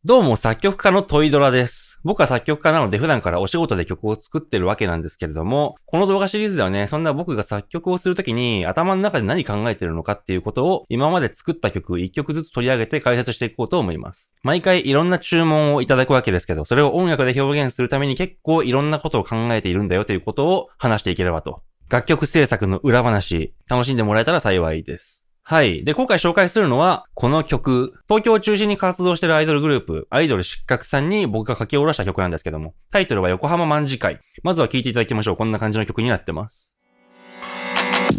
どうも作曲家のトイドラです。僕は作曲家なので普段からお仕事で曲を作ってるわけなんですけれども、この動画シリーズではね、そんな僕が作曲をするときに頭の中で何考えてるのかっていうことを今まで作った曲1曲ずつ取り上げて解説していこうと思います。毎回いろんな注文をいただくわけですけど、それを音楽で表現するために結構いろんなことを考えているんだよということを話していければと。楽曲制作の裏話、楽しんでもらえたら幸いです。はい。で、今回紹介するのは、この曲。東京を中心に活動しているアイドルグループ、アイドル失格さんに僕が書き下ろした曲なんですけども、タイトルは横浜卍会。まずは聴いていただきましょう。こんな感じの曲になってます。う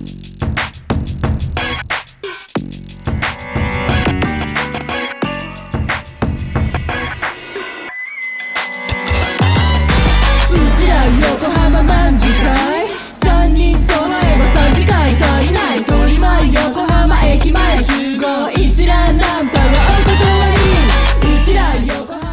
ちら横浜卍会3人揃えば3時間足りない鳥前横浜駅前集合一覧ナンパはお断りうちら横浜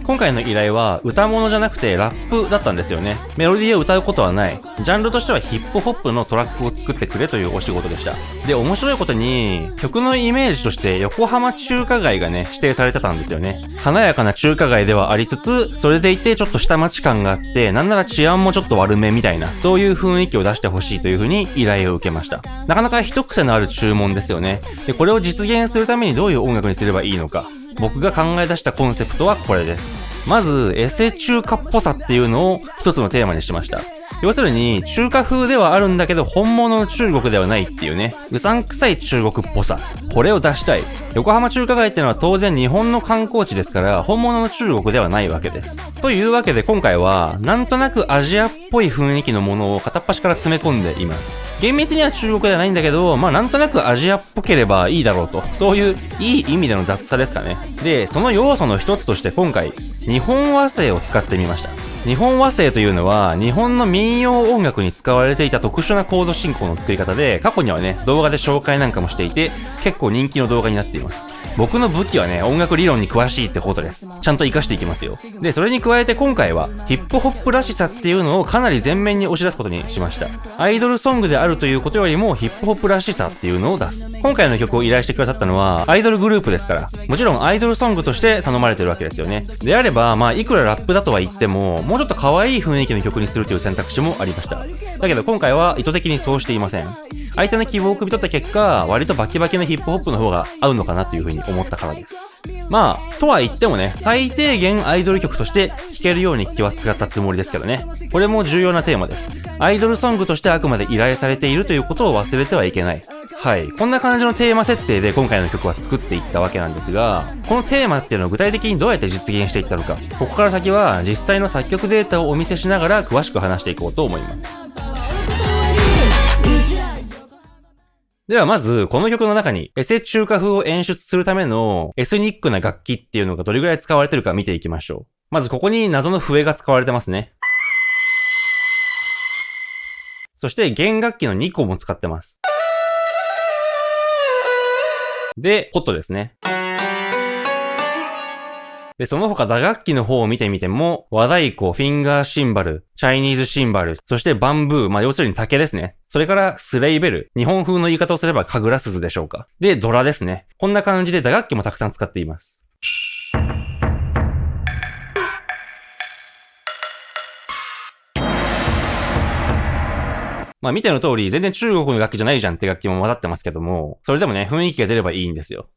今回の依頼は歌物じゃなくてラップだったんですよね。メロディーを歌うことはない。ジャンルとしてはヒップホップのトラックを作ってくれというお仕事でした。で、面白いことに曲のイメージとして横浜中華街がね、指定されてたんですよね。華やかな中華街ではありつつ、それでいてちょっと下町感があって、なんなら治安もちょっと悪めみたいな、そういう雰囲気を出してほしいという風に依頼を受けました。なかなか一癖のある注文ですよね。で、これを実現するためにどういう音楽にすればいいのか。僕が考え出したコンセプトはこれです。まず、エセ中華っぽさっていうのを一つのテーマにしました。要するに、中華風ではあるんだけど、本物の中国ではないっていうね、うさんくさい中国っぽさ。これを出したい。横浜中華街っていうのは当然日本の観光地ですから、本物の中国ではないわけです。というわけで今回は、なんとなくアジアっぽい雰囲気のものを片っ端から詰め込んでいます。厳密には中国ではないんだけど、なんとなくアジアっぽければいいだろうと。そういういい意味での雑さですかね。で、その要素の一つとして今回、日本和声を使ってみました。日本和声というのは日本の民謡音楽に使われていた特殊なコード進行の作り方で、過去にはね、動画で紹介なんかもしていて、結構人気の動画になっています。僕の武器はね、音楽理論に詳しいってことです。ちゃんと活かしていきますよ。で、それに加えて今回はヒップホップらしさっていうのをかなり前面に押し出すことにしました。アイドルソングであるということよりもヒップホップらしさっていうのを出す。今回の曲を依頼してくださったのはアイドルグループですから、もちろんアイドルソングとして頼まれてるわけですよね。であれば、いくらラップだとは言っても、もうちょっと可愛い雰囲気の曲にするという選択肢もありました。だけど今回は意図的にそうしていません。相手の希望を汲み取った結果、割とバキバキのヒップホップの方が合うのかなという風に思ったからです。とは言ってもね、最低限アイドル曲として聴けるように気は使ったつもりですけどね。これも重要なテーマです。アイドルソングとしてあくまで依頼されているということを忘れてはいけない。はい。こんな感じのテーマ設定で今回の曲は作っていったわけなんですが、このテーマっていうのを具体的にどうやって実現していったのか、ここから先は実際の作曲データをお見せしながら詳しく話していこうと思います。ではまず、この曲の中にエセ中華風を演出するためのエスニックな楽器っていうのがどれぐらい使われてるか見ていきましょう。まずここに謎の笛が使われてますね。そして弦楽器の2個も使ってます。で、コットですね。で、その他打楽器の方を見てみても、和太鼓、フィンガーシンバル、チャイニーズシンバル、そしてバンブー、要するに竹ですね。それからスレイベル、日本風の言い方をすれば神楽鈴でしょうか。で、ドラですね。こんな感じで打楽器もたくさん使っています。見ての通り、全然中国の楽器じゃないじゃんって楽器も混ざってますけども、それでもね、雰囲気が出ればいいんですよ。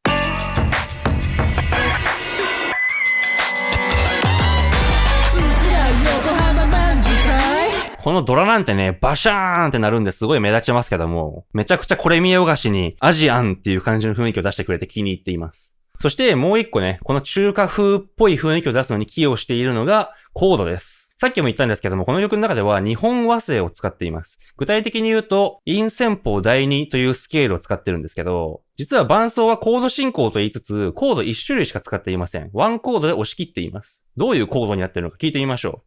このドラなんてね、バシャーンってなるんですごい目立ちますけども、めちゃくちゃこれ見よがしにアジアンっていう感じの雰囲気を出してくれて気に入っています。そしてもう一個ね、この中華風っぽい雰囲気を出すのに寄与しているのがコードです。さっきも言ったんですけども、この曲の中では日本和声を使っています。具体的に言うと、陰旋法第2というスケールを使ってるんですけど、実は伴奏はコード進行と言いつつ、コード1種類しか使っていません。ワンコードで押し切っています。どういうコードになってるのか聞いてみましょう。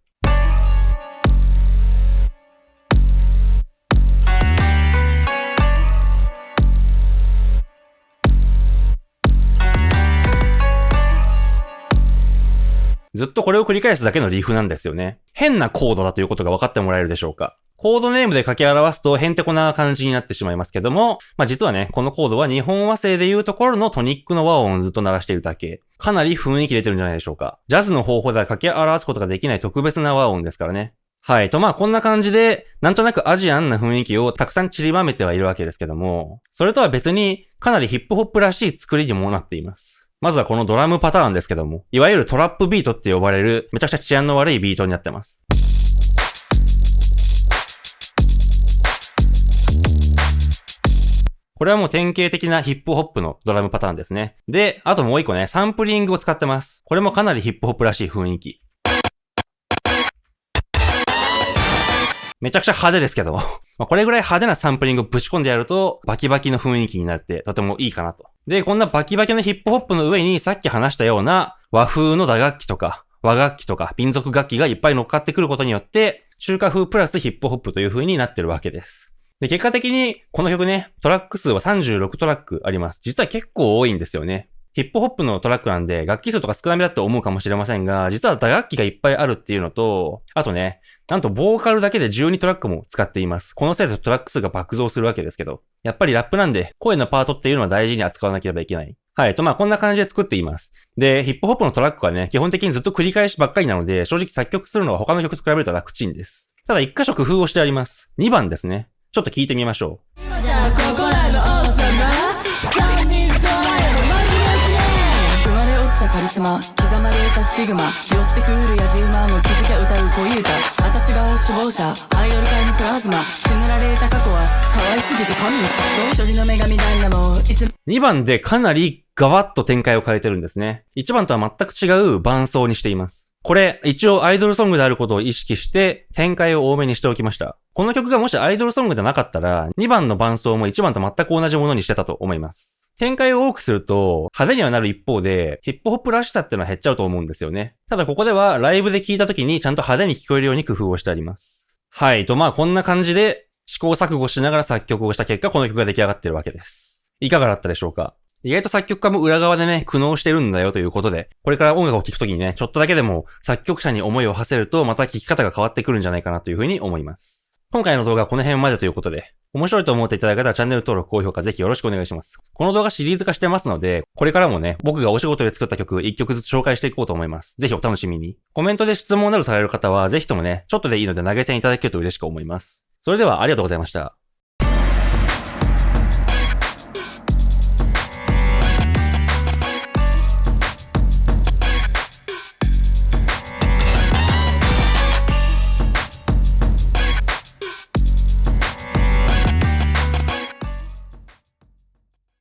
ずっとこれを繰り返すだけのリフなんですよね。変なコードだということが分かってもらえるでしょうか。コードネームで書き表すとへんてこな感じになってしまいますけども、実はね、このコードは日本和声でいうところのトニックの和音をずっと鳴らしているだけ。かなり雰囲気出てるんじゃないでしょうか。ジャズの方法では書き表すことができない特別な和音ですからね。はい。こんな感じで、なんとなくアジアンな雰囲気をたくさん散りばめてはいるわけですけども、それとは別にかなりヒップホップらしい作りにもなっています。まずはこのドラムパターンですけども、いわゆるトラップビートって呼ばれるめちゃくちゃ治安の悪いビートになってます。これはもう典型的なヒップホップのドラムパターンですね。で、あともう一個ね、サンプリングを使ってます。これもかなりヒップホップらしい雰囲気。めちゃくちゃ派手ですけどこれぐらい派手なサンプリングをぶち込んでやると、バキバキの雰囲気になってとてもいいかなと。で、こんなバキバキのヒップホップの上にさっき話したような和風の打楽器とか、和楽器とか、民族楽器がいっぱい乗っかってくることによって、中華風プラスヒップホップという風になってるわけです。で、結果的に、この曲ね、トラック数は36トラックあります。実は結構多いんですよね。ヒップホップのトラックなんで、楽器数とか少なめだと思うかもしれませんが、実は打楽器がいっぱいあるっていうのと、あとね、なんとボーカルだけで12トラックも使っています。このせいでトラック数が爆増するわけですけど、やっぱりラップなんで、声のパートっていうのは大事に扱わなければいけない。はい。こんな感じで作っています。で、ヒップホップのトラックはね、基本的にずっと繰り返しばっかりなので、正直作曲するのは他の曲と比べると楽ちんです。ただ一箇所工夫をしてあります。2番ですね。ちょっと聞いてみましょう。じゃあここらの王様三人揃えばマジマジね生まれ落ちたカリスマ刻まれたスティグマ寄ってくるやじ馬も気づけ歌う恋歌私が首謀者アイドル界にプラズマ死ねられた過去は可愛すぎて神の嫉妬処理の女神ダイナモいつ2番でかなりガワッと展開を変えてるんですね。1番とは全く違う伴奏にしています。これ、一応アイドルソングであることを意識して展開を多めにしておきました。この曲がもしアイドルソングでなかったら、2番の伴奏も1番と全く同じものにしてたと思います。展開を多くすると派手にはなる一方で、ヒップホップらしさっていうのは減っちゃうと思うんですよね。ただここではライブで聴いた時にちゃんと派手に聞こえるように工夫をしてあります。はい。こんな感じで試行錯誤しながら作曲をした結果、この曲が出来上がってるわけです。いかがだったでしょうか？意外と作曲家も裏側でね、苦悩してるんだよということで、これから音楽を聴くときにね、ちょっとだけでも作曲者に思いを馳せると、また聴き方が変わってくるんじゃないかなというふうに思います。今回の動画はこの辺までということで、面白いと思っていただけたらチャンネル登録、高評価ぜひよろしくお願いします。この動画シリーズ化してますので、これからもね、僕がお仕事で作った曲1曲ずつ紹介していこうと思います。ぜひお楽しみに。コメントで質問などされる方は、ぜひともね、ちょっとでいいので投げ銭いただけると嬉しく思います。それではありがとうございました。